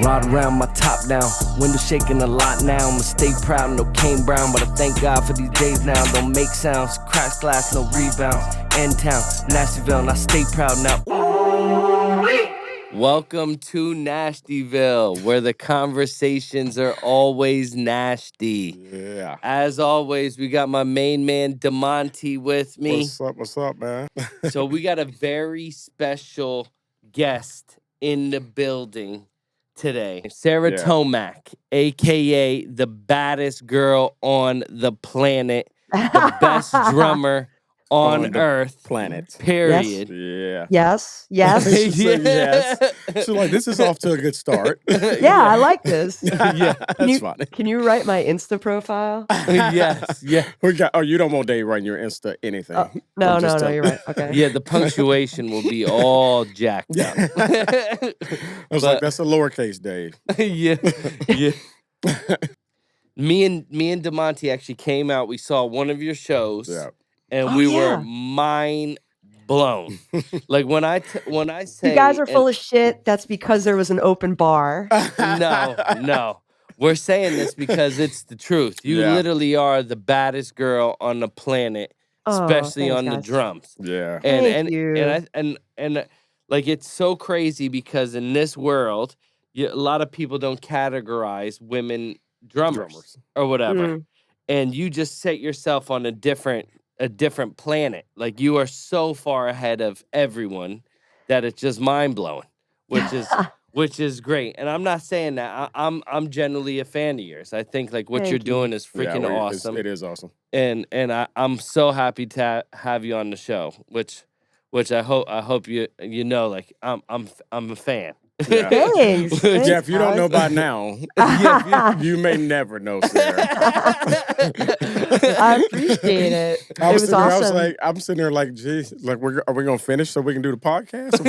Ride around my top down, window shaking a lot now. I'ma stay proud, no Kane Brown, but I thank God for these days now. Don't make sounds, crash glass, no rebounds. End town, Nashville, and I stay proud now. Welcome to Nashtyville, where the conversations are always nasty. Yeah. As always, we got my main man, DeMonty, with me. What's up, man? So we got a very special guest in the building today. Sarah Tomac, a.k.a. the baddest girl on the planet, the best drummer on Earth. Planet. Period. Yes. Yes. Yes. So like this is off to a good start. Yeah, I like this. Yeah. That's funny. Can you write my Insta profile? Yes. Yeah. You don't want Dave writing your Insta anything. No, you're right. Okay. Yeah, the punctuation will be all jacked up. I was like, that's a lowercase Dave. Yeah. Me and DeMonty actually came out. We saw one of your shows. Yeah. And we were mind blown. Like when I say you guys are full of shit. That's because there was an open bar. No. We're saying this because it's the truth. You literally are the baddest girl on the planet, especially on the drums. Yeah. Thank you. And like it's so crazy because in this world, a lot of people don't categorize women drummers. Or whatever. And you just set yourself on a different planet. Like you are so far ahead of everyone that it's just mind blowing, which is great. And I'm not saying that I'm generally a fan of yours. I think like what you're doing is freaking awesome. It is awesome. And I'm so happy to have you on the show, which I hope you know like I'm a fan. Yeah. Thanks. Yeah, if you don't know by now, you may never know, Sarah. I appreciate it. It was awesome. I'm sitting there like, geez, like, are we gonna finish so we can do the podcast?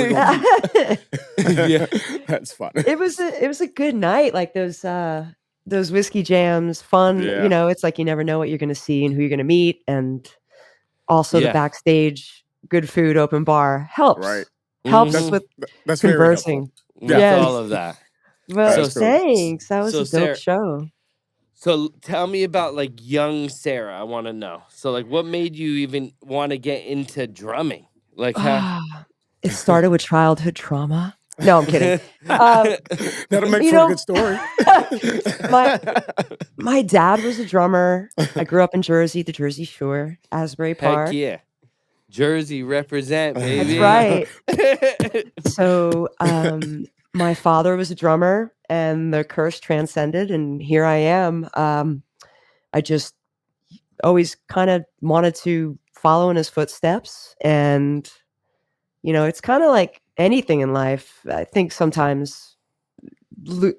That's funny. It was a good night. Like those whiskey jams, fun. Yeah. You know, it's like you never know what you're going to see and who you're going to meet, and also the backstage, good food, open bar helps. Right. Helps with that's conversing. Yes. All of that. Well, so thanks. That was a dope Sarah, show. So tell me about like young Sarah. I want to know. So like, what made you even want to get into drumming? Like, it started with childhood trauma. No, I'm kidding. That'll make for a good story. my dad was a drummer. I grew up in Jersey, the Jersey Shore, Asbury Park. Heck yeah. Jersey represent, baby. That's right. So my father was a drummer and the curse transcended, and here I am. I just always kind of wanted to follow in his footsteps, and it's kind of like anything in life. I think sometimes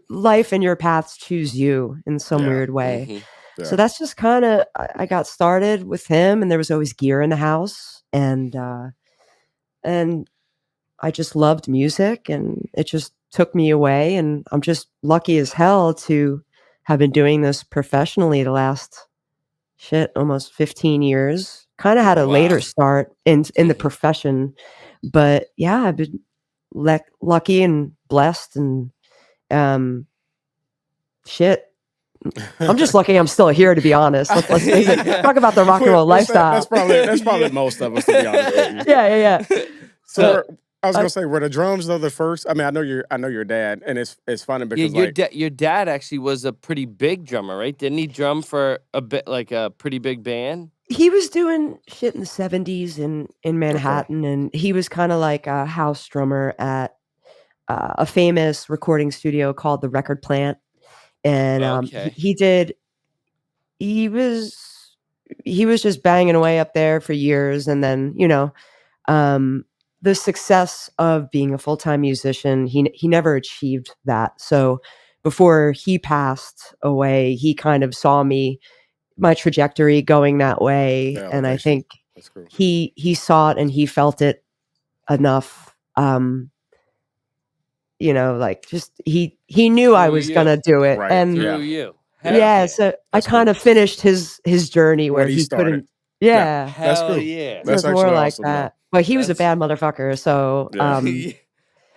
life and your paths choose you in some weird way. Mm-hmm. Yeah. So that's just kind of, I got started with him, and there was always gear in the house. And I just loved music, and it just took me away. And I'm just lucky as hell to have been doing this professionally the last almost 15 years. Kind of had a later start in the profession, but yeah, I've been lucky and blessed, and I'm just lucky I'm still here, to be honest. Let's face it. Talk about the rock and roll lifestyle. That's probably most of us, to be honest with you. Yeah. So I was gonna say, were the drums though the first? I mean, I know your dad, and it's funny because your dad actually was a pretty big drummer, right? Didn't he drum for a bit, like a pretty big band? He was doing shit in the 70s in Manhattan, and he was kind of like a house drummer at a famous recording studio called the Record Plant. And he was just banging away up there for years. And then, the success of being a full-time musician, he never achieved that. So before he passed away, he kind of saw my trajectory going that way. Yeah, and I think that's cool. he saw it and he felt it enough. Like just he knew I was gonna do it, right. and Through you. So I kind of finished his journey where he couldn't. Yeah, that's cool. Yeah, so it's more like awesome, that. But he was a bad motherfucker, so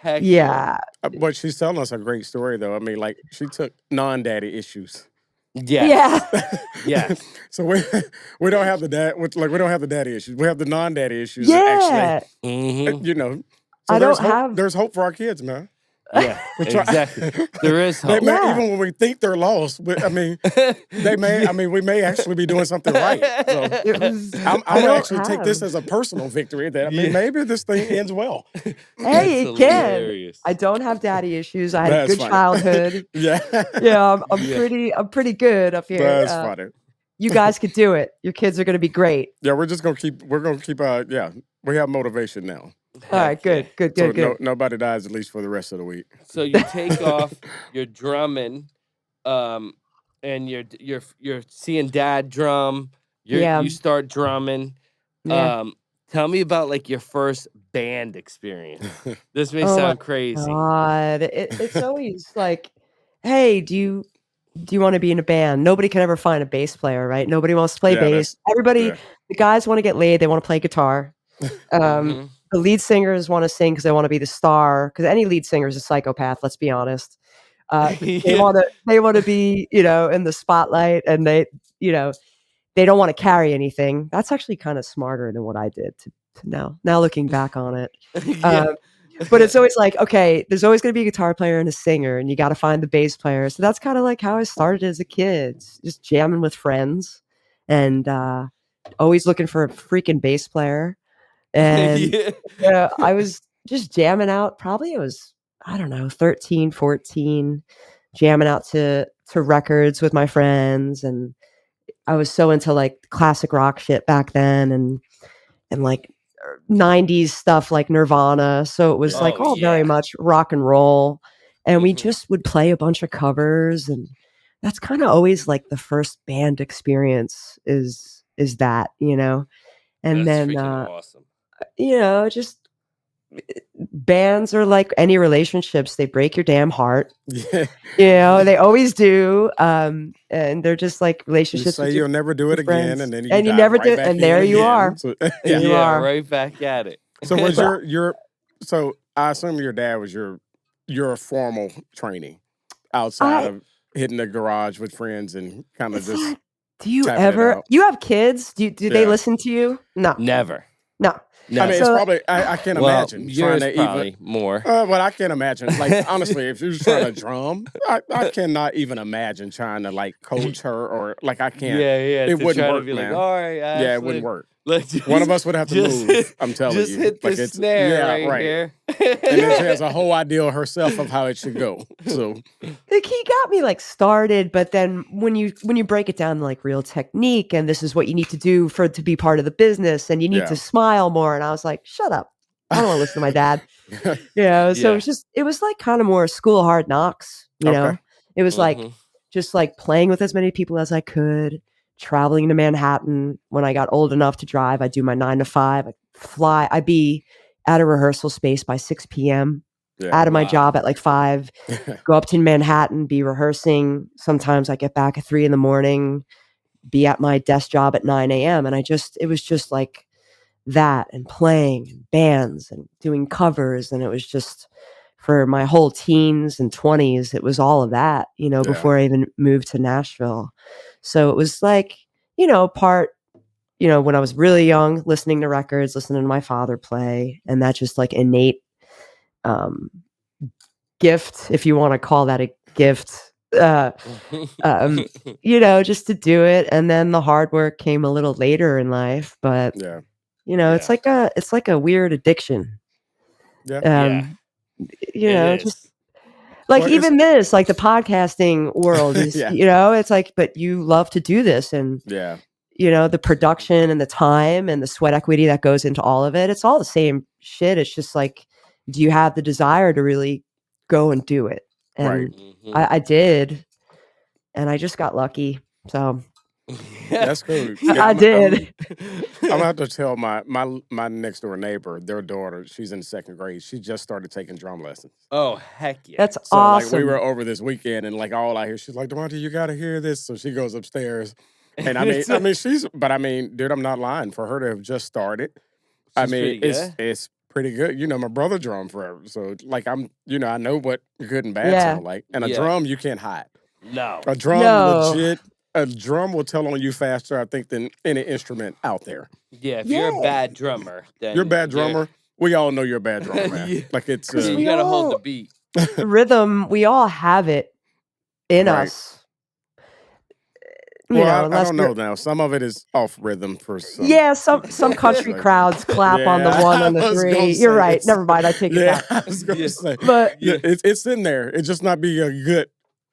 Heck Yeah. But she's telling us a great story, though. I mean, like, she took non-daddy issues. Yes. Yeah. Yes. So we don't have the we don't have the daddy issues. We have the non-daddy issues. Yeah. Mhm. You know, so I there's don't hope. have. There's hope for our kids, man. Yeah, We try- exactly. There is They hope. may, Yeah. even when we think they're lost, I mean, they may. I mean, we may actually be doing something right. So It was. I'm I gonna don't actually take this have. as a personal victory. That I mean, Yeah. maybe this thing ends well. Hey, That's it can. hilarious. I don't have daddy issues. I had a That's good funny. childhood. Yeah, Yeah, I'm Yeah. pretty good up here. that's funny. You guys could do it. Your kids are gonna be great. Yeah, we're gonna keep. Yeah, we have motivation now. All right, Heck yeah. good. Nobody dies at least for the rest of the week. So you take off, you're drumming, and you're seeing dad drum. Yeah. You start drumming. Yeah. Tell me about like your first band experience. This may Oh my sound crazy. God, it's always like, hey, do you want to be in a band? Nobody can ever find a bass player, right? Nobody wants to play Yeah, bass. Everybody, yeah. the guys want to get laid. They want to play guitar. Mhm. The lead singers want to sing because they want to be the star. Because any lead singer is a psychopath. Let's be honest. They Yeah. want to be, in the spotlight, and they don't want to carry anything. That's actually kind of smarter than what I did to now looking back on it. Yeah. But it's always like, okay, there's always going to be a guitar player and a singer, and you got to find the bass player. So that's kind of like how I started as a kid, just jamming with friends, and always looking for a freaking bass player. And Yeah. I was just jamming out. Probably it was, I don't know, 13, 14, jamming out to records with my friends, and I was so into like classic rock shit back then, and like 90s stuff like Nirvana. So it was Yeah. like Oh, all very yeah. much rock and roll. And we Mhm. just would play a bunch of covers, and that's kind of always like the first band experience is that, And That's then freaking awesome. just bands are like any relationships, they break your damn heart. Yeah. They always do. And they're just like You relationships say with you'll never do it your friends. again, and then you And you dive never right do, back and in there you again. are. So, And you Yeah, are. right back at it. So was so I assume your dad was your formal training outside of hitting the garage with friends and kind of It's just like, do you tapping it ever? out. You have kids? Do they Yeah. listen to you? No. Never. No. I Never. mean, it's So- probably I can't Well, imagine trying yours to probably even. more. Well, I can't imagine. Like honestly, if you're trying to drum, I cannot even imagine trying to like coach her or like I can't. Yeah. It To wouldn't try work, to be man. like, all right, Ashley, Yeah, it wouldn't work. let's just, One of us would have to just move. I'm telling just you, hit like the it's snare right. here. And then she has a whole idea herself of how it should go. So Like he got me like started, but then when you break it down to like real technique, and this is what you need to do for it to be part of the business, and you need Yeah. to smile more, and I was like, shut up. I don't want to listen to my dad. So Yeah. it was like kind of more school hard knocks, Okay. It was like Mhm. just like playing with as many people as I could, traveling to Manhattan. When I got old enough to drive, I'd do my 9 to 5. I'd fly. I'd be at a rehearsal space by 6 p.m. Yeah. out of my Wow. job at like 5, go up to Manhattan, be rehearsing. Sometimes I get back at 3 a.m, be at my desk job at 9 a.m. And it was just like that, and playing and bands and doing covers. And it was just for my whole teens and 20s, it was all of that, Yeah. before I even moved to Nashville. So it was like, part, when I was really young, listening to records, listening to my father play, and that just like innate gift, if you want to call that a gift, just to do it. And then the hard work came a little later in life, but Yeah. it's like a weird addiction. Yeah. It Just is. like Well, even this, like the podcasting world is, Yeah. it's like, but you love to do this, and Yeah. the production and the time and the sweat equity that goes into all of it. It's all the same shit. It's just like, do you have the desire to really go and do it? And Right. Mhm. I did, and I just got lucky. So That's cool. I did. I'm gonna have to tell my next door neighbor, their daughter, she's in 2nd grade. She just started taking drum lessons. Oh, heck yeah. That's So awesome. like we were over this weekend, and like all I hear, she's like, "DeMonty, you gotta hear this." So she goes upstairs, and I mean, dude, I'm not lying. For her to have just started, She's pretty good. it's pretty good. My brother drummed forever, so like I know what good and bad sound like. And a drum you can't hide. No, a drum legit. A drum will tell on you faster, I think, than any instrument out there. Yeah, if you're a bad drummer, then you're a bad drummer. We all know you're a bad drummer, man. Like it's you gotta hold the beat. Rhythm, we all have it in us. Well, I don't know now. Some of it is off rhythm for some. Yeah, some country crowds clap on the 1 and the 3. You're right. Never mind. I take it back. I was gonna say, but it's in there. It just not be a good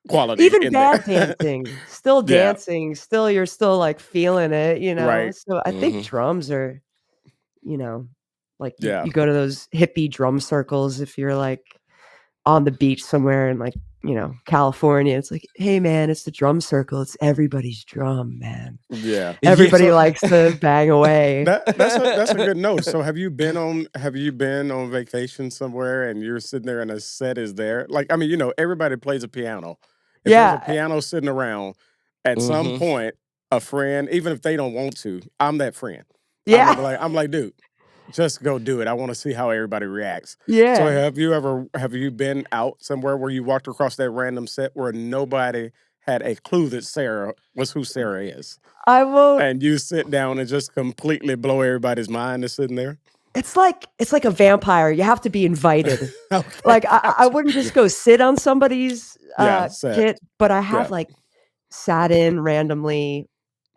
quality. Even bad dancing, still dancing, you're still like feeling it. Right. So I think drums are, like you go to those hippie drum circles if you're like on the beach somewhere in like. California, it's like, hey man, it's the drum circle. It's everybody's drum, man. Yeah. Everybody likes to bang away. That's a good note. So have you been on vacation somewhere and you're sitting there and a set is there? Like, I mean, everybody plays a piano. If there's a piano sitting around, at some point, a friend, even if they don't want to, I'm that friend. Yeah. I'm like, dude, just go do it. I want to see how everybody reacts. Yeah. So have you been out somewhere where you walked across that random set where nobody had a clue that Sarah was who Sarah is? I won't. And you sit down and just completely blow everybody's mind is sitting there? It's like a vampire. You have to be invited. Okay. Like I wouldn't just go sit on somebody's kit, but I have like sat in randomly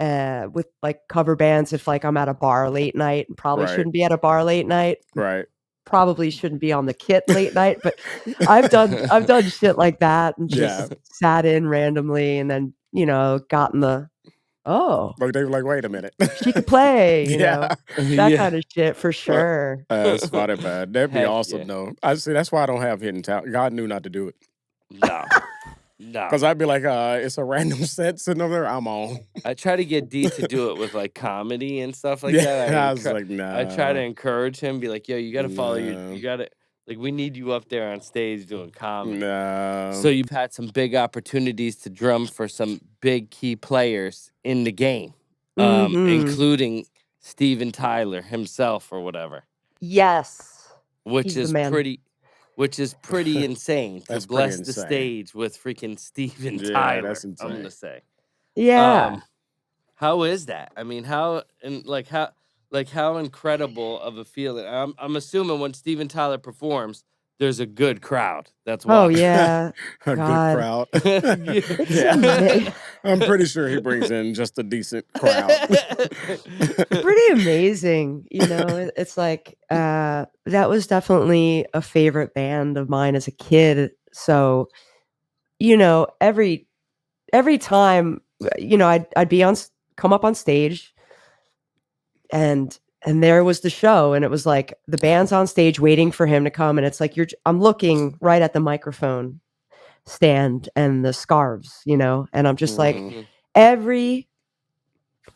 with like cover bands if like I'm at a bar late night and probably shouldn't be at a bar late night. Right. Probably shouldn't be on the kit late night, but I've done shit like that and just sat in randomly and then, gotten the Like they were like, wait a minute. She could play, that kind of shit for sure. That's funny, man. That'd be awesome though. I see that's why I don't have hidden talent. God knew not to do it. No. Because I'd be like, it's a random set sitting over there. I'm on. I try to get D to do it with like comedy and stuff like that. I was like, nah. I try to encourage him, be like, yo, you got to follow you got to, like, we need you up there on stage doing comedy. No. So you've had some big opportunities to drum for some big key players in the game, including Steven Tyler himself or whatever. Yes. Which is pretty insane to bless the stage with freaking Steven Tyler. That's insane. I'm gonna say. Yeah. How is that? I mean, how incredible of a feeling. I'm assuming when Steven Tyler performs, there's a good crowd. That's why. Oh yeah, a God. good crowd. Yeah. I'm pretty sure he brings in just a decent crowd. Pretty amazing, It's like that was definitely a favorite band of mine as a kid. So, every time, I'd be come up on stage, and there was the show, and it was like the band's on stage waiting for him to come, and it's like I'm looking right at the microphone stand and the scarves, and I'm just like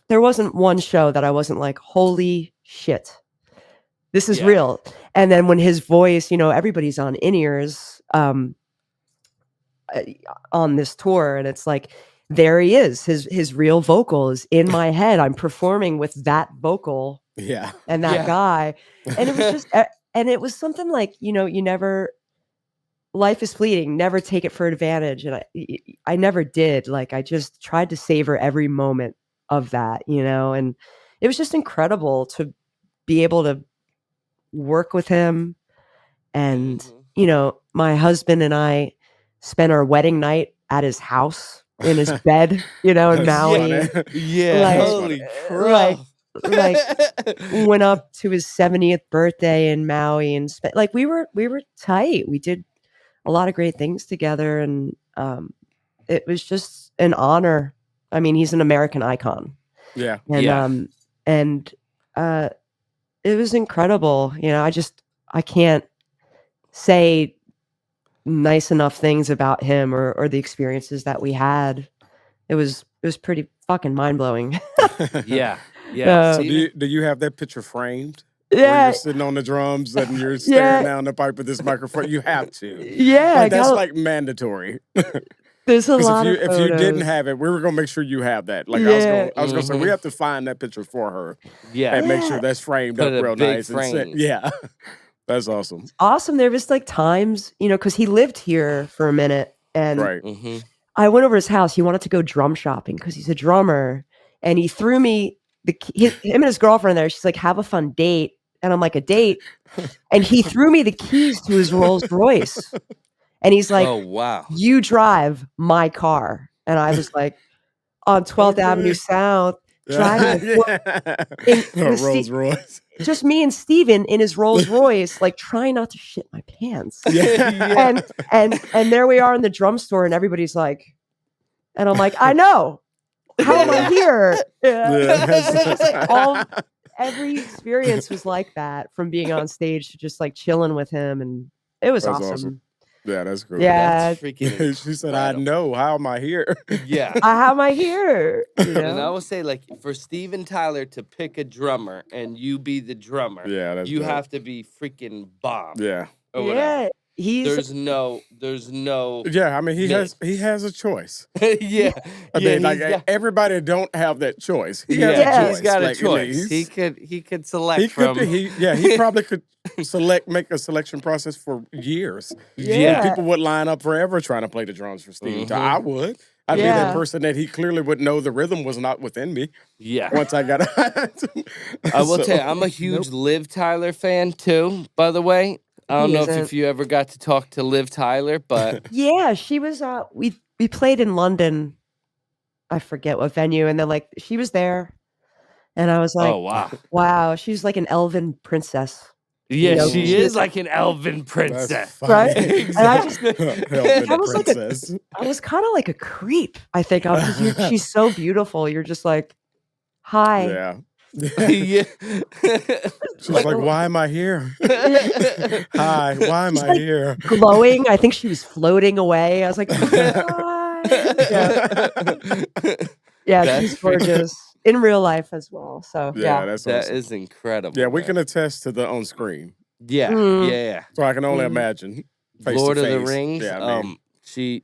there wasn't one show that I wasn't like, holy shit, this is real. And then when his voice, everybody's on in-ears on this tour, and it's like, there he is, his real vocal is in my head. I'm performing with that vocal and that guy. And it was just, and it was something like, you never, life is fleeting, never take it for advantage. And I never did. Like, I just tried to savor every moment of that, and it was just incredible to be able to work with him. And, my husband and I spent our wedding night at his house in his bed, in Maui. Holy crap. Like went up to his 70th birthday in Maui and spent, like, we were tight. We did a lot of great things together, and it was just an honor. I mean, he's an American icon. Yeah. And it was incredible. I can't say nice enough things about him or the experiences that we had. It was pretty fucking mind-blowing. Yeah. So do you have that picture framed? Yeah. Where you're sitting on the drums and you're staring down the pipe with this microphone. You have to. Yeah. Like, that's like mandatory. There's a lot of if you didn't have it, we were gonna make sure you have that. Like, I was gonna say, we have to find that picture for her. Yeah. And make sure that's framed up real nice. Frame. And That's awesome. Awesome. There was like times, because he lived here for a minute, and Right. I went over to his house. He wanted to go drum shopping because he's a drummer, and he threw me him and his girlfriend there. She's like, "Have a fun date," and I'm like, "A date?" And he threw me the keys to his Rolls Royce, and he's like, "Oh wow, you drive my car," and I was like, on 12th Avenue South. Driving in Rolls Royce. Just me and Steven in his Rolls Royce, like trying not to shit my pants. Yeah. And there we are in the drum store, and everybody's like, and I'm like, I know. How am I here? Every experience was like that, from being on stage to just like chilling with him, and it was awesome. Yeah, that's cool. Yeah, that's freaking. She said, "I know. How am I here?" Yeah, how am I here? And I will say, like, for Steven Tyler to pick a drummer and you be the drummer, you dope. Have to be freaking bomb. Yeah, or whatever. There's no. Yeah, I mean, he has a choice. Yeah, I mean, like everybody don't have that choice. He has a choice. He's got like, a choice. He could select from. He probably could make a selection process for years. Yeah, people would line up forever trying to play the drums for Steve. I would. I'd be that person that he clearly would know the rhythm was not within me. Yeah. Once I got I will tell you, I'm a huge Liv Tyler fan too, by the way. I don't know if you ever got to talk to Liv Tyler, but yeah, she was we played in London. I forget what venue, and then like she was there, and I was like, "Oh wow, she's like an elven princess." Yeah, she is like an elven princess, right? Exactly. And I was like I was kind of like a creep. I think she's so beautiful. You're just like, hi. Yeah. Yeah. She's like, why am I here? Hi, why am I here? Glowing. I think she was floating away. I was like, hi. Yeah, she's gorgeous in real life as well. So that's that awesome. is incredible. Yeah, we can attest to the on screen. Yeah, yeah. So I can only imagine. Lord of the Rings. Yeah, I mean, she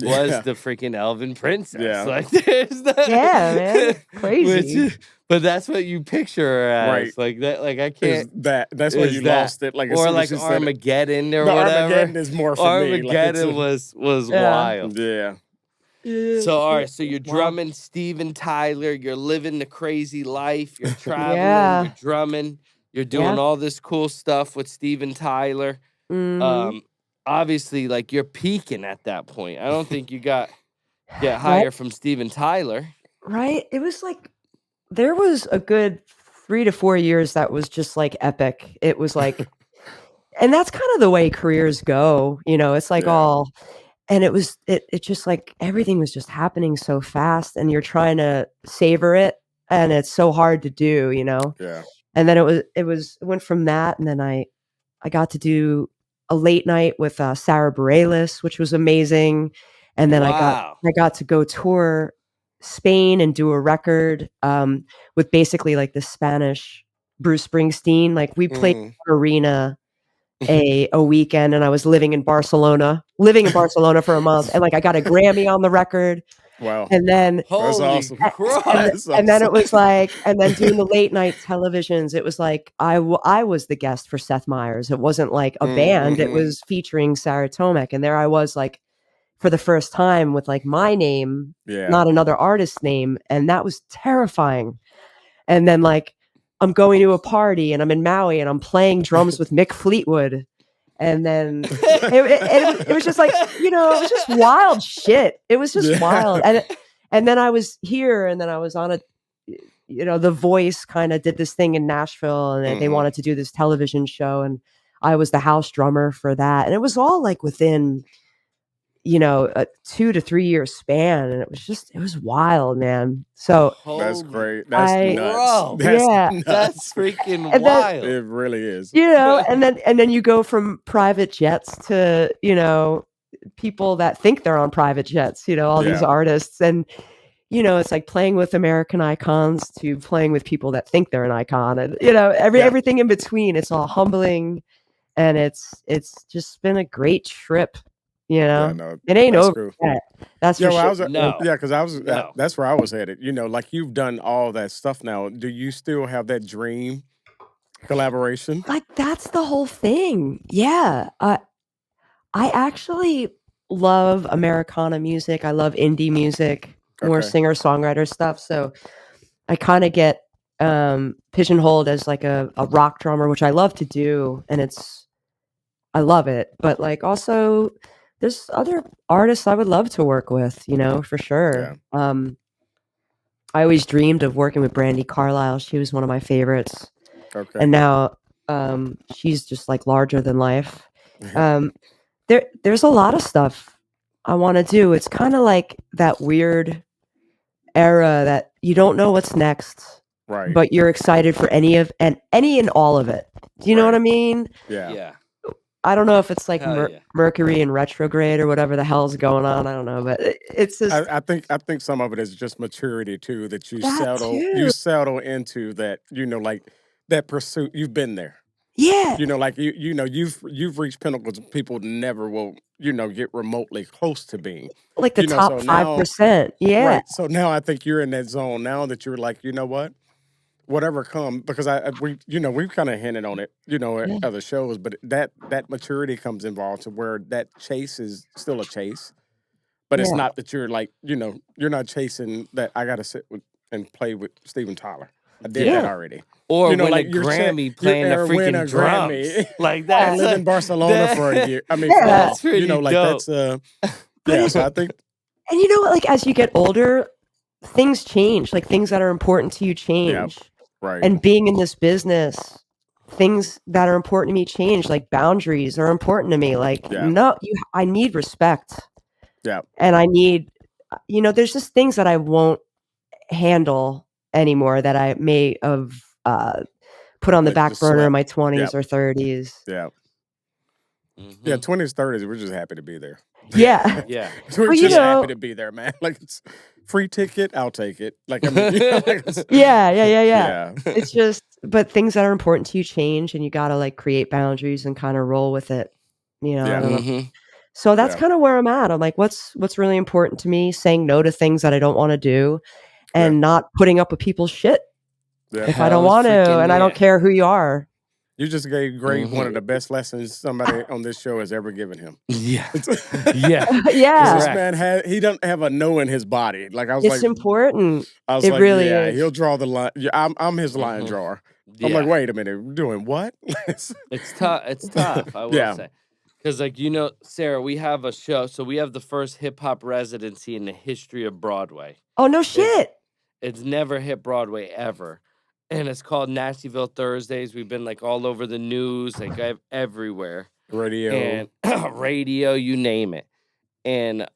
was the freaking elven princess. Yeah. Like there's that. Yeah, man. Crazy. But that's what you picture her as. Right. Like that. Like I can't. That's where you lost it. Like, or like Armageddon or whatever. Armageddon is more for me. Armageddon was wild. Yeah. So all right, so you're drumming Steven Tyler. You're living the crazy life. You're traveling. You're drumming. You're doing all this cool stuff with Steven Tyler. Obviously, like you're peaking at that point. I don't think you get higher from Steven Tyler. Right. It was like there was a good 3 to 4 years that was just like epic. It was like, and that's kind of the way careers go. It's like all, and it was it just like everything was just happening so fast, and you're trying to savor it, and it's so hard to do. Yeah. And then it went from that, and then I got to do a late night with Sarah Bareilles, which was amazing. And then I got to go tour Spain and do a record with basically like the Spanish Bruce Springsteen. Like we played an arena a weekend, and I was living in Barcelona for a month, and like I got a Grammy on the record. Wow. And then that's awesome. And then it was like, and then doing the late night televisions, it was like I was the guest for Seth Meyers. It wasn't like a band, it was featuring Sarah Tomek. And there I was like for the first time with like my name, not another artist's name. And that was terrifying. And then like I'm going to a party and I'm in Maui and I'm playing drums with Mick Fleetwood. And then it was just like, it was just wild shit. It was just wild. And then I was here, and then I was on The Voice kind of did this thing in Nashville, and they wanted to do this television show, and I was the house drummer for that. And it was all like within, a 2 to 3 year span. And it was wild, man. So that's great. That's nuts. Bro, that's freaking wild. It really is. And then you go from private jets to, people that think they're on private jets, all these artists. And, it's like playing with American icons to playing with people that think they're an icon. And, everything in between. It's all humbling. And it's just been a great trip. It ain't over yet. That's for sure. Because that's where I was headed. Like you've done all that stuff now. Do you still have that dream Collaboration. Like, that's the whole thing. Yeah. I actually love Americana music. I love indie music, more Okay. singer-songwriter stuff. So I kind of get pigeonholed as like a rock drummer, which I love to do, and I love it. But like also there's other artists I would love to work with, for sure. I always dreamed of working with Brandi Carlile. She was one of my favorites. Okay. And now she's just like larger than life. There's a lot of stuff I want to do. It's kind of like that weird era that you don't know what's next, Right. but you're excited for any and all of it. Do you know what I mean? Yeah. I don't know if it's like yeah. Mercury in retrograde or whatever the hell's going on. I don't know, but it's just. I think some of it is just maturity too, that you That settle into that, like that pursuit. You've been there. Yeah. Like you've reached pinnacles people never will, get remotely close to being. Like the top 5%. Yeah. Right. So now I think you're in that zone now that you're like, you know what? Whatever come, because we've kind of hinted on it, at other shows, but that maturity comes involved to where that chase is still a chase, but it's not that you're like, you're not chasing that I got to sit with and play with Steven Tyler. I did that already. Or win like a Grammy playing the freaking drums. Grammy. Like that. I lived in Barcelona for a year. I mean, that's pretty like dope. That's so I think. And like as you get older, things change. Like things that are important to you change. Yeah. Right. And being in this business, things that are important to me change. Like boundaries are important to me. Like I need respect. Yeah. And I need, there's just things that I won't handle anymore that I may have put on the back burner in my 20s or 30s. Yeah. Yeah, 20s, 30s, we're just happy to be there. Yeah. Yeah. We're just happy to be there, man. Like, it's free ticket, I'll take it. Like, I mean, yeah. It's just, but things that are important to you change, and you got to like create boundaries and kind of roll with it. I don't know. So that's kind of where I'm at. I'm like, what's really important to me? Saying no to things that I don't want to do, and not putting up with people's shit if I don't want to, and I don't care who you are. You just gave Greg one of the best lessons somebody on this show has ever given him. Yeah. Yeah. This man he doesn't have a no in his body. Like I was it's important. I was it like, really is. He'll draw the line. Yeah, I'm his line drawer. I'm like, wait a minute, we're doing what? It's tough. It's tough. I will say. Because, like, Sarah, we have a show. So we have the first hip hop residency in the history of Broadway. Oh, no shit. It's never hit Broadway ever. And it's called Nashtyville Thursdays. We've been like all over the news, like everywhere. Radio. And radio, you name it. And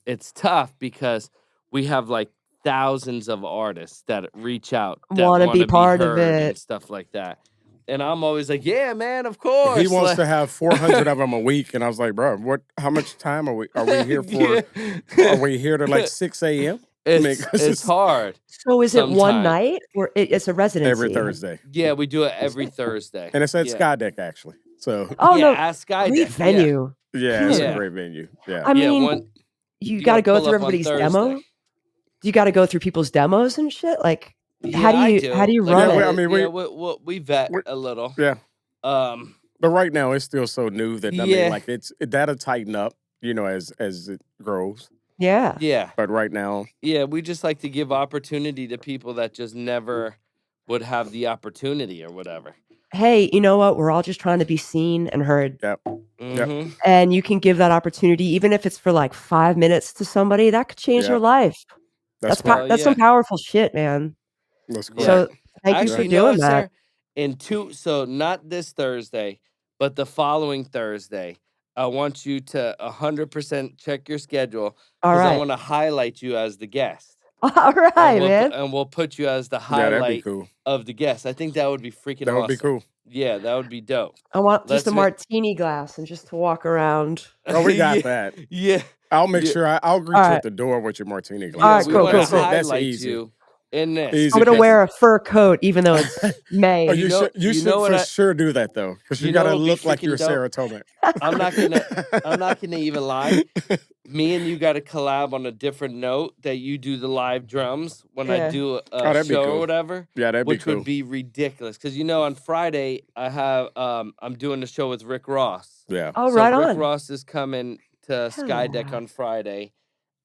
it's tough because we have like thousands of artists that reach out that want to be part of it and stuff like that. And I'm always like, yeah, man, of course. He wants to have 400 of them a week. And I was like, bro, how much time are we here for? Are we here to like 6 a.m.? It's hard. So is it one night or it's a residency? Every Thursday. Yeah, we do it every Thursday. And it's at Sky Deck, actually. So at Sky Deck. Great venue. Yeah, it's a great venue. Yeah. I mean, you got to go through everybody's demo. You got to go through people's demos and shit. Like, how do you run it? I mean, we vet a little. Yeah. But right now it's still so new that I mean, like that'll tighten up, as it grows. Yeah. Yeah. But right now. Yeah, we just like to give opportunity to people that just never would have the opportunity or whatever. Hey, you know what? We're all just trying to be seen and heard. Yep. Mm-hmm. And you can give that opportunity, even if it's for like 5 minutes to somebody, that could change their life. That's some powerful shit, man. That's cool. So thank you for doing that. So not this Thursday, but the following Thursday. I want you to 100% check your schedule because I want to highlight you as the guest. All right, man. And we'll put you as the highlight of the guest. I think that would be freaking awesome. That would be cool. Yeah, that would be dope. I want just a martini glass and just to walk around. Oh, we got that. Yeah. I'll make sure I'll greet you at the door with your martini glass. All right, cool. That's easy. in this. Easy I'm gonna peasy. wear a fur coat even though it's May. Oh, you should for sure do that though, because you gotta look like you're Sarah Tomek. I'm not gonna even lie. Me and you got to collab on a different note that you do the live drums when I do a show or whatever. Yeah, that'd be cool. Which would be ridiculous because on Friday I have I'm doing a show with Rick Ross. Yeah. Oh, so right Rick on. Ross is coming to Skydeck on Friday.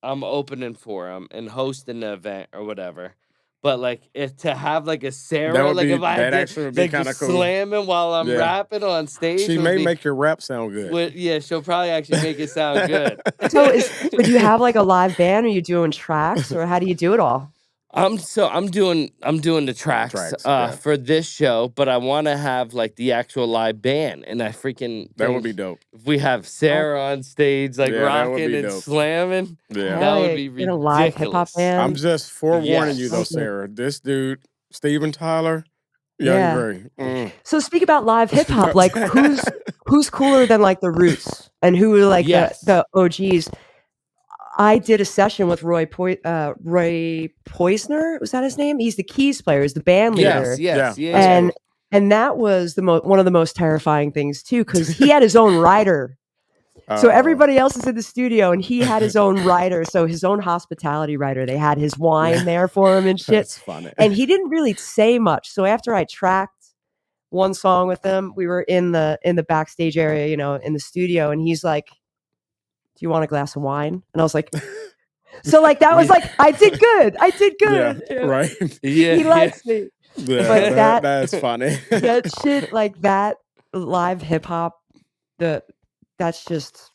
I'm opening for him and hosting the event or whatever. But like, if to have like a Sarah, like if I that did, actually would be like kind of cool. slamming while I'm rapping on stage, she may make your rap sound good. She'll probably actually make it sound good. So, would you have like a live band? Or are you doing tracks, or how do you do it all? I'm doing the tracks for this show, but I want to have like the actual live band, and I freaking that would be dope. If we have Sarah on stage like rocking and slamming, that would be ridiculous. A live hip hop band. I'm just forewarning you though, Sarah. This dude, Steven Tyler, Young Gray. So speak about live hip hop. Like who's cooler than like the Roots, and who are like the OGs? I did a session with Roy Poisner. Was that his name? He's the keys player. He's the band leader. Yes. And that was one of the most terrifying things too, because he had his own rider. So everybody else is in the studio, and he had his own rider. So his own hospitality rider. They had his wine there for him and shit. That's funny. And he didn't really say much. So after I tracked one song with him, we were in the backstage area, in the studio, and he's like, "Do you want a glass of wine?" And I was like, so like that was like I did good. Yeah, right. Yeah, he likes me. Yeah, but that's funny. That shit, like that live hip hop, that's just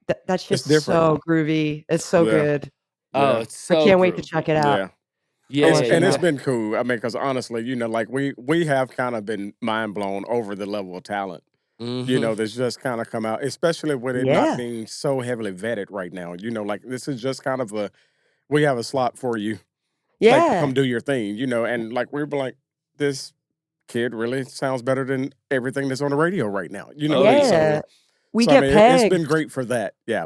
so groovy. It's so good. Oh, it's so I can't wait to check it out. Yeah, and it's been cool. I mean, because honestly, like we have kind of been mind blown over the level of talent. That's just kind of come out, especially with it not being so heavily vetted right now. Like this is just kind of we have a slot for you. Yeah. Like, come do your thing, and like we're like, this kid really sounds better than everything that's on the radio right now. We get pegged. It's been great for that. Yeah.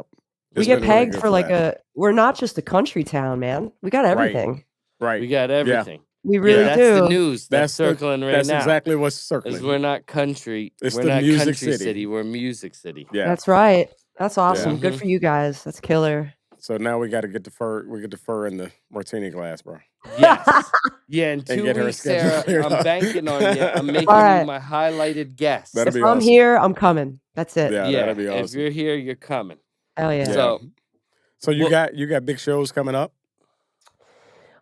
We get pegged for like we're not just a country town, man. We got everything. Right. We got everything. We really do. That's the news that's circling right now. That's exactly what's circling. We're not country. We're not country city. We're music city. Yeah. That's right. That's awesome. Good for you guys. That's killer. So now we got to get the fur. We get the fur in the martini glass, bro. Yes. In 2 weeks, Sarah, I'm banking on you. I'm making you my highlighted guest. If I'm here, I'm coming. That's it. Yeah, that'd be awesome. If you're here, you're coming. Hell yeah. So you got big shows coming up?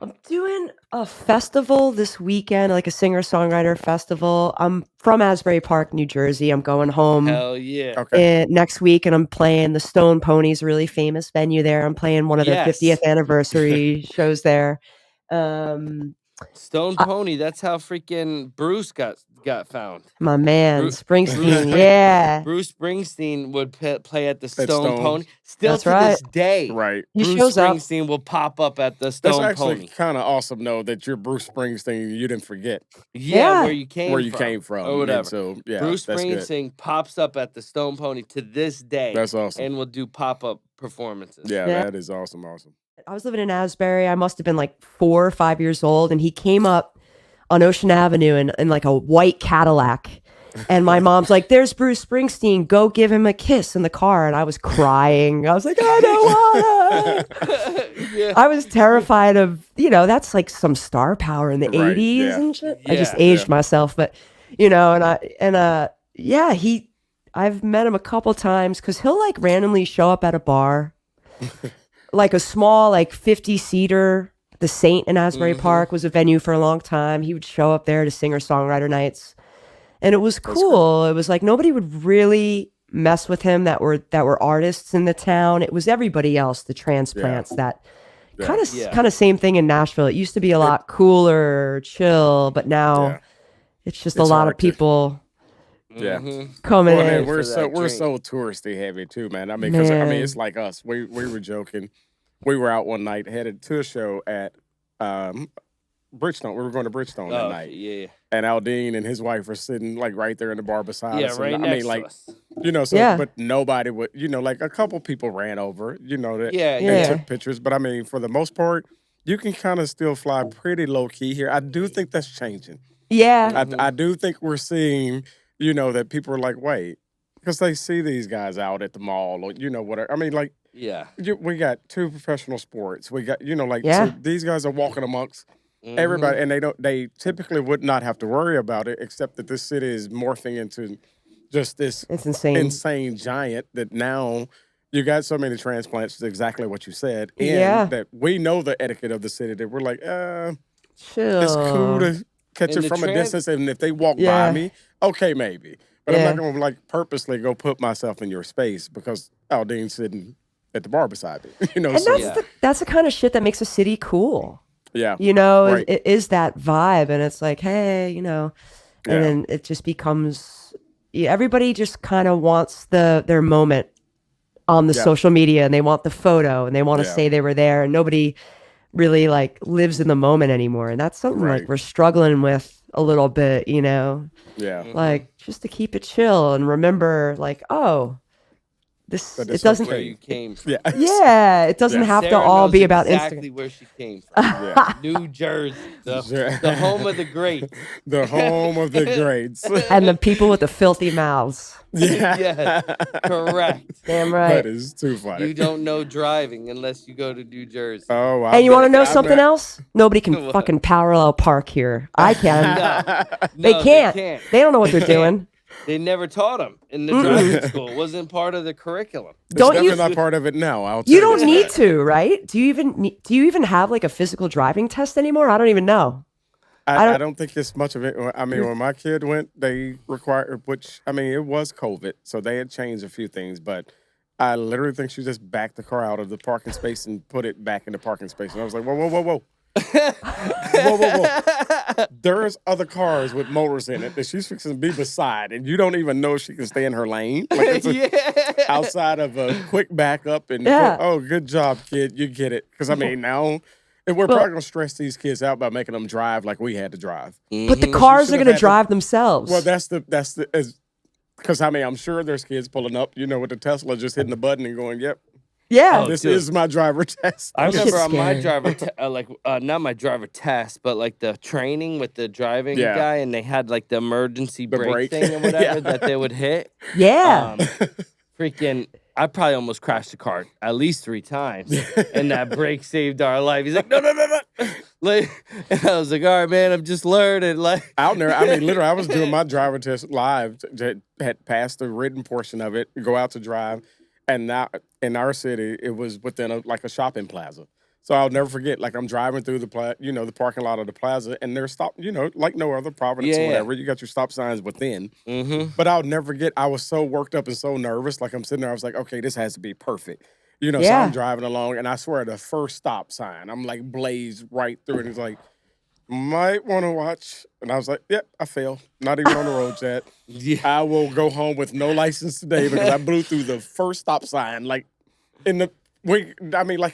I'm doing a festival this weekend, like a singer-songwriter festival. I'm from Asbury Park, New Jersey. I'm going home next week, and I'm playing the Stone Pony's, a really famous venue there. I'm playing one of their 50th anniversary shows there. Stone Pony, that's how freaking Bruce got found. My man, Springsteen, Bruce Springsteen would play at the Stone Pony. Still that's to this day. Right. Bruce Springsteen will pop up at the Stone Pony. That's actually kind of awesome, though, that you're Bruce Springsteen, you didn't forget. Yeah, where you came from. Or whatever. So, Bruce Springsteen pops up at the Stone Pony to this day. That's awesome. And will do pop-up performances. Yeah, that is awesome. I was living in Asbury. I must have been like 4 or 5 years old, and he came up on Ocean Avenue in like a white Cadillac. And my mom's like, "There's Bruce Springsteen. Go give him a kiss in the car." And I was crying. I was like, "I don't wanna." I was terrified of, that's like some star power in the 80s and shit. I just aged myself, but I've met him a couple times because he'll like randomly show up at a bar. Like a small, like 50-seater, the Saint in Asbury Park was a venue for a long time. He would show up there to singer-songwriter nights. And it was cool. It was like nobody would really mess with him that were artists in the town. It was everybody else, the transplants, that kind of same thing in Nashville. It used to be a lot cooler, chill, but now it's just a lot of people coming in. Man, we're so touristy heavy too, man. I mean, because it's like us. We were joking. We were out one night, headed to a show at Bridgestone. We were going to Bridgestone that night. Yeah. And Aldine and his wife were sitting like right there in the bar beside us. Right next to us. But nobody would, like a couple people ran over, and took pictures. But I mean, for the most part, you can kind of still fly pretty low key here. I do think that's changing. Yeah. I do think we're seeing, that people are like, wait, because they see these guys out at the mall or, whatever. I mean, like, we got 2 professional sports. We got, so these guys are walking amongst everybody, and they typically would not have to worry about it, except that this city is morphing into just this insane giant that now you got so many transplants, is exactly what you said. And that we know the etiquette of the city that we're like, chill. It's cool to catch it from a distance, and if they walk by me, okay, maybe. But I'm not going to like purposely go put myself in your space because Aldine's sitting at the bar beside me. And that's the kind of shit that makes a city cool. Yeah. Right. It is that vibe, and it's like, hey, and then it just becomes, everybody just kind of wants their moment on the social media, and they want the photo, and they want to say they were there, and nobody really like lives in the moment anymore. And that's something like we're struggling with a little bit, like just to keep it chill and remember like, it doesn't where you came from. It doesn't have to all be about exactly Instagram. Where she came from. New Jersey, the home of the greats. The home of the greats. And the people with the filthy mouths. Yes, correct. Damn right. That is too funny. You don't know driving unless you go to New Jersey. Oh, and you want to know something else? Nobody can fucking parallel park here. I can. No, they can't. They don't know what they're doing. They never taught them in the driving school. It wasn't part of the curriculum. It's not part of it now. You don't need to, right? Do you even have like a physical driving test anymore? I don't even know. I don't think it's much of it. I mean, when my kid went, they required, it was COVID, so they had changed a few things, but I literally think she just backed the car out of the parking space and put it back in the parking space. And I was like, whoa. Whoa. There's other cars with motors in it that she's fixing to be beside, and you don't even know if she can stay in her lane. Like it's outside of a quick backup. And good job, kid. You get it. Because now, and we're probably gonna stress these kids out by making them drive like we had to drive. But the cars are gonna drive themselves. Well, that's because I'm sure there's kids pulling up, with the Tesla just hitting the button and going, "Yep." Yeah, this is my driver test. I remember on my driver, not my driver test, but like the training with the driving guy, and they had like the emergency brake thing or whatever that they would hit. Yeah, I probably almost crashed the car at least 3 times, and that brake saved our life. He's like, no. And I was like, all right, man, I'm just learning. Like out there, literally, I was doing my driver test live. Had passed the written portion of it, go out to drive. And now in our city, it was within a shopping plaza. So I'll never forget, like I'm driving through the parking lot of the plaza, and there's stop, like no other Providence or whatever. You got your stop signs within. Mm-hmm. But I'll never forget, I was so worked up and so nervous. Like I'm sitting there, I was like, okay, this has to be perfect. So I'm driving along, and I swear the first stop sign, I'm like blazed right through it. It's like, might want to watch. And I was like, yep, I failed. Not even on the road yet. I will go home with no license today because I blew through the first stop sign. Like, like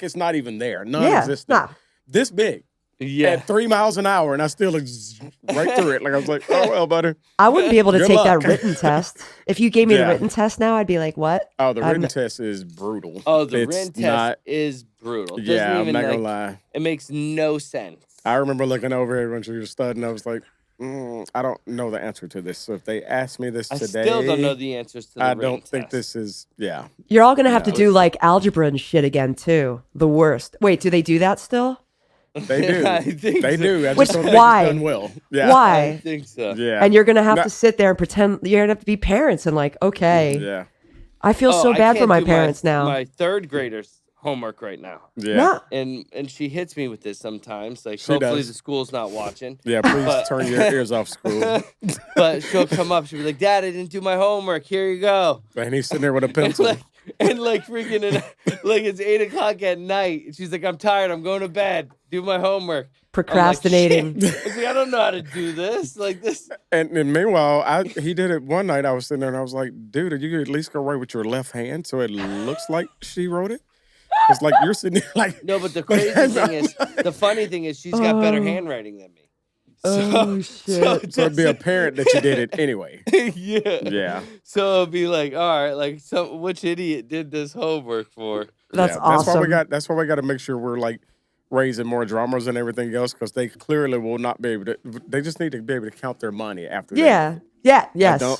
it's not even there. Non-existent. Nah. This big. Yeah. At 3 miles an hour, and I still right through it. Like, I was like, oh, well, buddy. I wouldn't be able to take that written test. If you gave me the written test now, I'd be like, what? Oh, the written test is brutal. Oh, the written test is brutal. I'm not going to lie. It makes no sense. I remember looking over here when she was studying. I was like, I don't know the answer to this. So if they ask me this today, I still don't know the answers to the I don't think this is, You're all going to have to do like algebra and shit again, too. The worst. Wait, do they do that still? They do. I think they so. do. I Which, just don't why? think it's done well. Yeah. Why? I think so. Yeah. And you're going to have to sit there and pretend you're going to have to be parents and like, okay. Yeah. I feel so bad for my parents now. My 3rd grader's homework right now. Yeah. And she hits me with this sometimes. Like, hopefully the school's not watching. Yeah, please turn your ears off school. But she'll come up. She'll be like, Dad, I didn't do my homework. Here you go. And he's sitting there with a pencil. And freaking, it's 8:00 at night. And she's like, I'm tired. I'm going to bed. Do my homework. Procrastinating. I don't know how to do this. Like this. And meanwhile, he did it one night. I was sitting there and I was like, dude, did you at least go write with your left hand so it looks like she wrote it? It's like you're sitting there like... No, but the funny thing is she's got better handwriting than me. Shit. So it'd be apparent that you did it anyway. Yeah. So it'll be like, all right, like, which idiot did this homework for? That's awesome. That's why we got to make sure we're like raising more drummers and everything else because they clearly will not be able to. They just need to be able to count their money after. Yes. You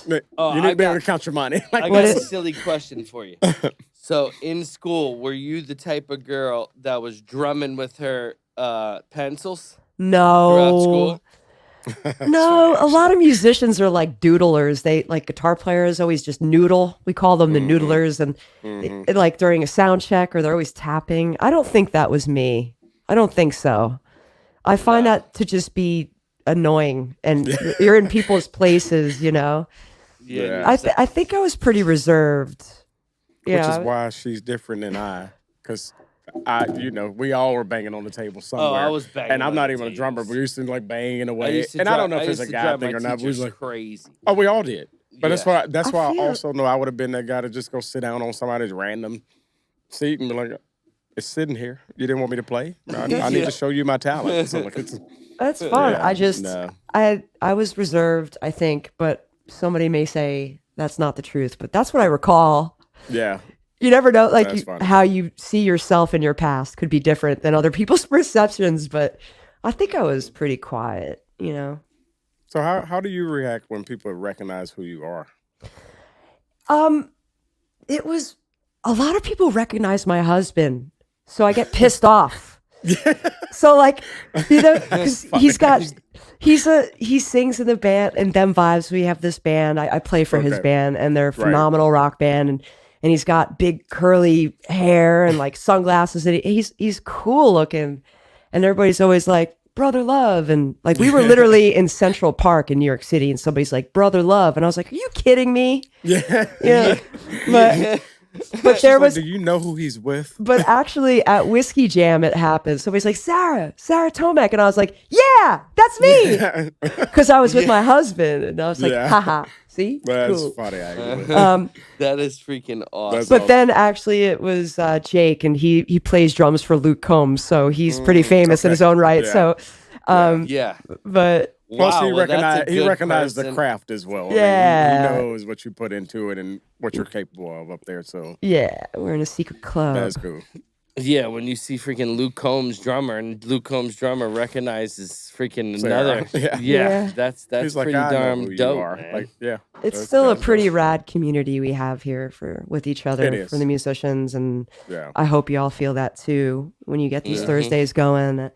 need to be able to count your money. I got a silly question for you. So in school, were you the type of girl that was drumming with her pencils? No. Throughout school? No, a lot of musicians are like doodlers. They like guitar players always just noodle. We call them the noodlers, and like during a sound check, or they're always tapping. I don't think that was me. I don't think so. I find that to just be annoying, and you're in people's places, you know. Yeah, I think I was pretty reserved. Which is why she's different than I, because we all were banging on the table somewhere. Oh, I was banging. And I'm not even a drummer, but we used to like banging away. I don't know if it's a guy thing or not. We was like crazy. Oh, we all did. But that's why I also know I would have been that guy to just go sit down on somebody's random seat and be like, it's sitting here. You didn't want me to play? I need to show you my talent. So that's fun. Yeah, I was reserved, I think, but somebody may say that's not the truth, but that's what I recall. Yeah. You never know, like how you see yourself in your past could be different than other people's perceptions, but I think I was pretty quiet, you know. So how do you react when people recognize who you are? It was a lot of people recognize my husband, so I get pissed off. So like, you know, because he sings in the band in Them Vibes. We have this band. I play for his band, and they're a phenomenal rock band, and he's got big curly hair and like sunglasses, and he's cool looking, and everybody's always like, Brother Love, and like we were literally in Central Park in New York City, and somebody's like, Brother Love, and I was like, are you kidding me? Yeah. But there was. Do you know who he's with? But actually, at Whiskey Jam, it happened. Somebody's like, Sarah Tomek, and I was like, yeah, that's me, because I was with my husband, and I was like, haha. See? That's cool. funny, actually. That is freaking awesome. But then actually it was Jake, and he plays drums for Luke Combs, so he's pretty famous in his own right. Yeah. So, but plus he recognized the craft as well. Yeah. I mean, he knows what you put into it and what you're capable of up there. So yeah, we're in a secret club. That's cool. Yeah, when you see freaking Luke Combs drummer, and Luke Combs drummer recognizes freaking another. That's he's pretty like, darn dope. Like, it's still a pretty rad community we have here with each other for the musicians, and I hope you all feel that too when you get these Thursdays going.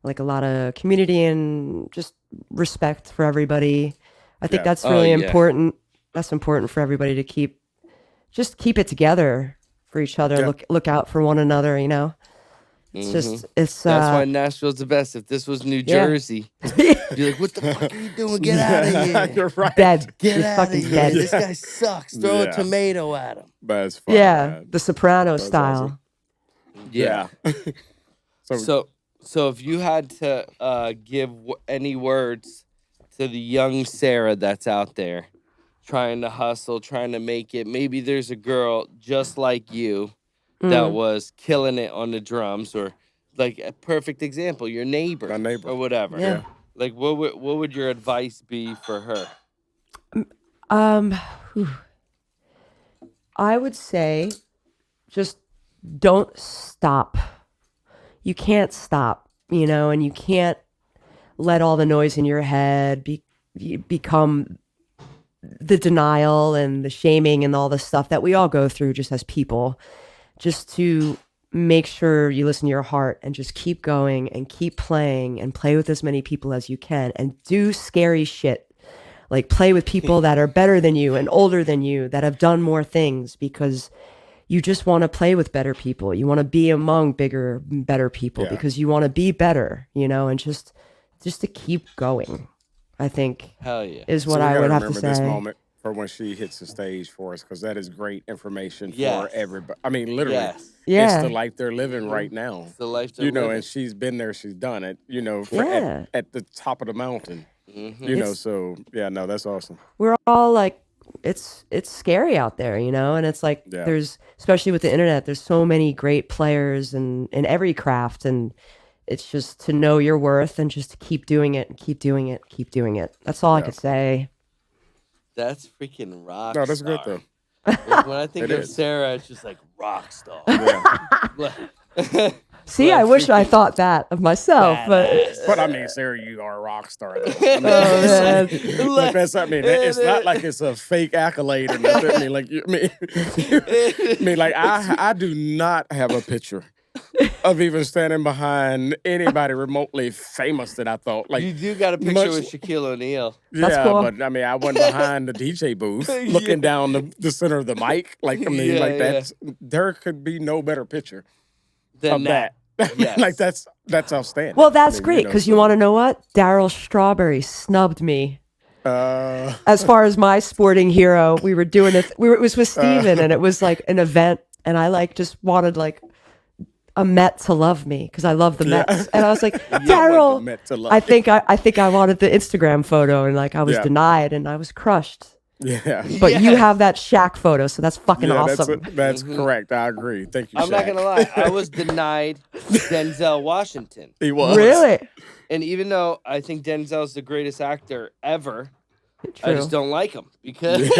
Like a lot of community and just respect for everybody. I think that's really important. That's important for everybody to keep it together for each other. Yeah. Look out for one another, you know. It's that's why Nashville's the best. If this was New Jersey, you'd be like, what the fuck are you doing? Get out of here. You're right. Dead. Get out of here. Dead. This guy sucks. Throw a tomato at him. That's funny. Yeah, man. the Soprano style. Awesome. Yeah. So if you had to give any words to the young Sarah that's out there trying to hustle, trying to make it, maybe there's a girl just like you that was killing it on the drums, or like a perfect example, your neighbor, my neighbor or whatever. Yeah. Like what would your advice be for her? I would say just don't stop. You can't stop, you know, and you can't let all the noise in your head become the denial and the shaming and all the stuff that we all go through just as people. Just to make sure you listen to your heart and just keep going and keep playing and play with as many people as you can and do scary shit. Like play with people that are better than you and older than you that have done more things, because you just want to play with better people. You want to be among better people because you want to be better, you know, and just to keep going, I think is what I would have to say. This moment for when she hits the stage for us, because that is great information for everybody. I mean, literally, it's the life they're living right now. It's the life they're living. And she's been there, she's done it, you know, at the top of the mountain, you know, so, that's awesome. We're all like, it's scary out there, you know, and it's like there's, especially with the internet, there's so many great players in every craft, and it's just to know your worth and just to keep doing it and keep doing it, keep doing it. That's all I could say. That's freaking rock. No, that's good though. Like, when I think of Sarah, it's just like rock star. See, I wish I thought that of myself, but I mean, Sarah, you are a rock star. Though. I mean, like that's. I mean, it's not like it's a fake accolade or nothing. I mean, like I do not have a picture of even standing behind anybody remotely famous that I thought. Like you do got a picture with Shaquille O'Neal. Yeah, cool. But I mean, I wasn't behind the DJ booth looking down the center of the mic. Like I mean, that's there could be no better picture than that. Yes. Like that's outstanding. Well, that's great because you want to know what? Daryl Strawberry snubbed me. As far as my sporting hero, we were doing it. It was with Steven, and it was like an event, and I like just wanted like a Met to love me because I love the Mets, and I was like, Daryl, I think I wanted the Instagram photo, and like I was denied, and I was crushed. Yeah, but you have that Shaq photo, so that's fucking awesome. That's correct. I agree. Thank you. I'm Shaq. not gonna lie. I was denied Denzel Washington. He was really, and even though I think Denzel's the greatest actor ever, I just don't like him because.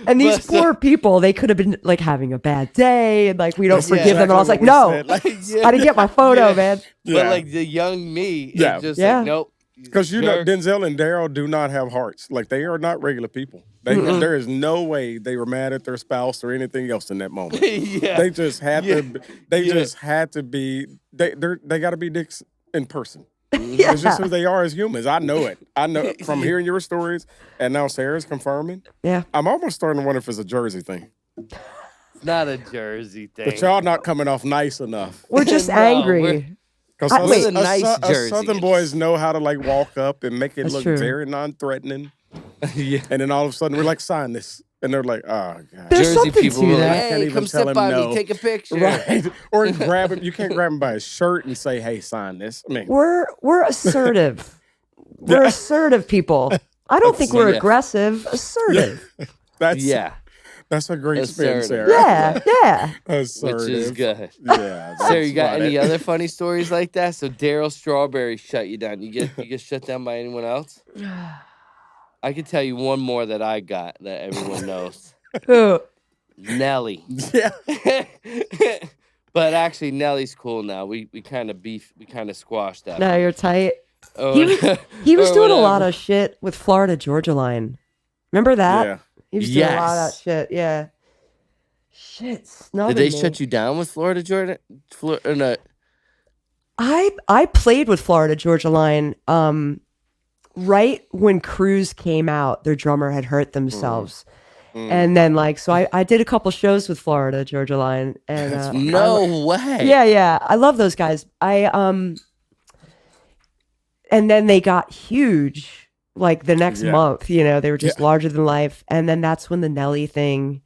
And these poor people, they could have been like having a bad day, and like we don't forgive them. And I was like, no, I didn't get my photo, man. But like the young me, is just like, nope. Because you know, Denzel and Daryl do not have hearts. Like they are not regular people. There is no way they were mad at their spouse or anything else in that moment. They just had to. They just had to be. They got to be dicks in person. It's just who they are as humans. I know it. I know it from hearing your stories, and now Sarah's confirming. Yeah, I'm almost starting to wonder if it's a Jersey thing. It's not a Jersey thing. But y'all not coming off nice enough. We're just angry. Because us Southern boys know how to like walk up and make it look very non-threatening. And then all of a sudden we're like, sign this. And they're like, oh, God. There's Jersey people to were that. like, hey, come sit by me, take a picture. Right. Or grab him. You can't grab him by his shirt and say, hey, sign this. I mean, we're assertive. We're assertive people. I don't think we're aggressive. Assertive. That's a great spin, Sarah. Yeah. Assertive. Which is good. Yeah. Sarah, you got any other funny stories like that? So Daryl Strawberry shut you down. You get shut down by anyone else? I could tell you one more that I got that everyone knows. Who? Nelly. Yeah. But actually, Nelly's cool now. We kind of squashed that. Now you're tight. He was doing a lot of shit with Florida Georgia Line. Remember that? Yeah. He was doing a lot of that shit. Yeah. Shit, snubbing Did they shut you down with Florida Georgia? Or not? I played with Florida Georgia Line. Right when Cruz came out, their drummer had hurt themselves. And then so I did a couple shows with Florida Georgia Line, and no way. Yeah, I love those guys. And then they got huge like the next month. You know, they were just larger than life. And then that's when the Nelly thing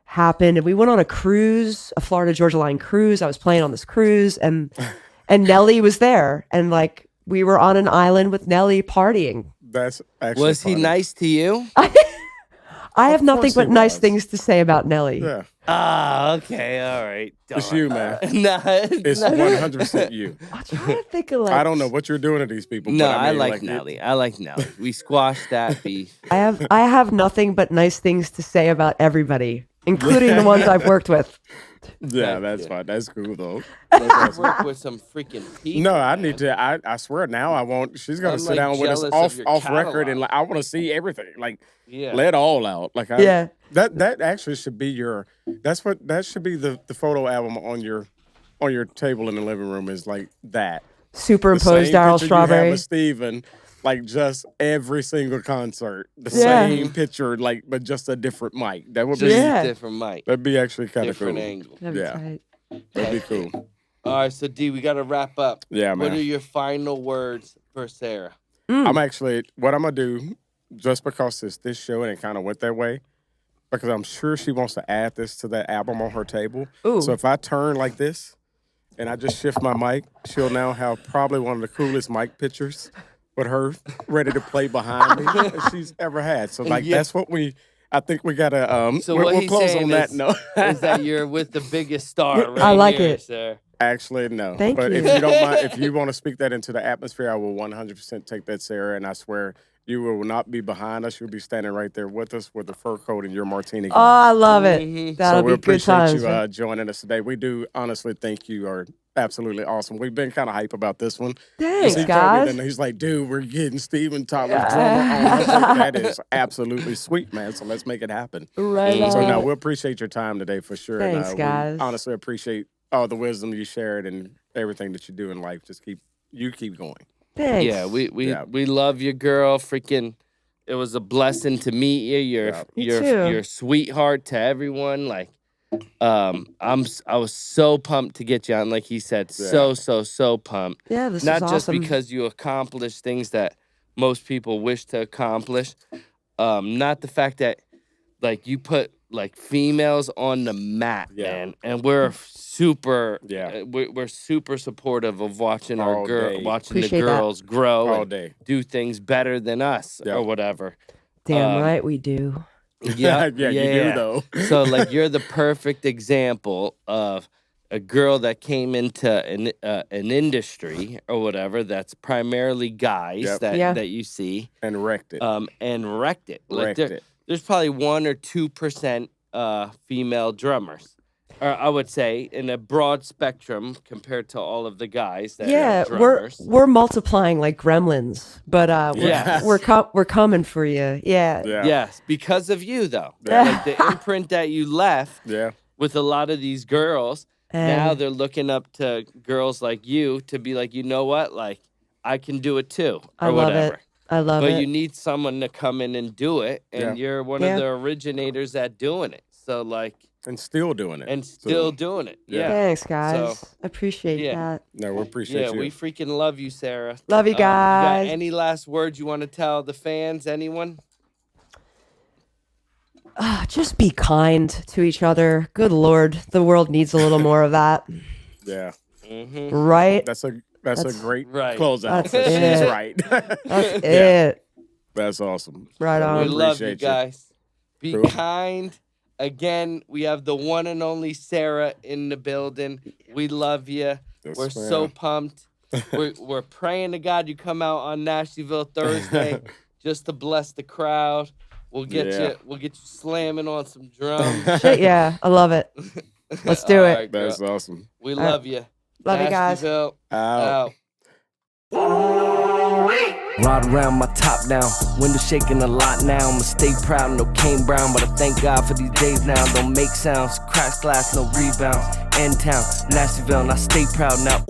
happened, and we went on a cruise, a Florida Georgia Line cruise. I was playing on this cruise, and Nelly was there, and like we were on an island with Nelly partying. That's actually Was he nice to you? I have nothing but nice things to say about Nelly. Yeah. Ah, okay, all right. It's you, man. Nah, it's 100% you. I'm trying to think of I don't know what you're doing to these people. No, but I mean, like Nelly. I like Nelly. We squashed that beef. I have nothing but nice things to say about everybody, including the ones I've worked with. Yeah, that's fine. That's cool though. Work with some freaking people. No, I need to. I swear now I won't. She's gonna sit down with us off record, and I want to see everything. Like, let it all out. Like, that actually should be your. That should be the photo album on your table in the living room. Is like that. Superimposed Daryl Strawberry. You have with Steven, like just every single concert, the same picture, like but just a different mic. That would be a different mic. That'd be actually kind of cool. Different angle. That'd be cool. All right, so D, we got to wrap up. Yeah, man. What are your final words for Sarah? I'm actually what I'm gonna do, just because it's this show and it kind of went that way, because I'm sure she wants to add this to that album on her table. Ooh. So if I turn like this, and I just shift my mic, she'll now have probably one of the coolest mic pictures with her ready to play behind me that she's ever had. So like that's what I think we gotta so we'll close on that note. Is that you're with the biggest star right I like here, it. Sir. Actually, no. Thank but you. if you don't mind, if you want to speak that into the atmosphere, I will 100% take that, Sarah. And I swear, You will not be behind us. You'll be standing right there with us with the fur coat and your martini Oh, glass. I love it. That'll be good times. So we appreciate you joining us today. We do honestly think you are absolutely awesome. We've been kind of hype about this one. Thanks, guys. And he's like, dude, we're getting Steven Tyler's drummer on. I was like, that is absolutely sweet, man. So let's make it happen. Right. So now we appreciate your time today for sure. Thanks, and, guys. We honestly appreciate all the wisdom you shared and everything that you do in life. Just keep going. Thanks. Yeah, we love you, girl. Freaking, it was a blessing to meet you. You're a sweetheart to everyone. Like, I was so pumped to get you on. Like he said, so pumped. Yeah, this not is just awesome. because you accomplished things that most people wish to accomplish. Not the fact that like you put like females on the map, man, and we're super supportive of watching the girls grow all and day, do things better than us or whatever. Damn right we do. Yeah, you do though. So like you're the perfect example of a girl that came into an industry or whatever that's primarily guys that you see and wrecked it. Like there's probably 1 or 2% female drummers. Or I would say in a broad spectrum compared to all of the guys that are drummers. we're multiplying like gremlins, but we're coming for you. Yeah. Yes, because of you though. Like the imprint that you left with a lot of these girls, now they're looking up to girls like you to be like, you know what? Like I can do it too or whatever. I love it. But you need someone to come in and do it, and you're one of the originators at doing it. So like, and still doing it. Yeah. Thanks, guys. So, appreciate that. No, we appreciate you. Yeah, we freaking love you, Sarah. Love you guys. You got any last words you want to tell the fans? Anyone? Just be kind to each other. Good Lord, the world needs a little more of that. Yeah. Mm-hmm. Right? That's a great right. closeout. That's She's right. That's it. That's awesome. Right on. We love you guys. Be kind. Again, we have the one and only Sarah in the building. We love you. We're so pumped. We're praying to God you come out on Nashtyville Thursday just to bless the crowd. We'll get you slamming on some drums. Shit, yeah. I love it. Let's do it. Right, that's awesome. We love you. Love you guys. Nashtyville out. Ride around my top down, window shaking a lot now. I'ma stay proud, no Kane Brown, but I thank God for these days now. Don't make sounds, crash glass, no rebounds. End town, Nashville, and I stay proud now.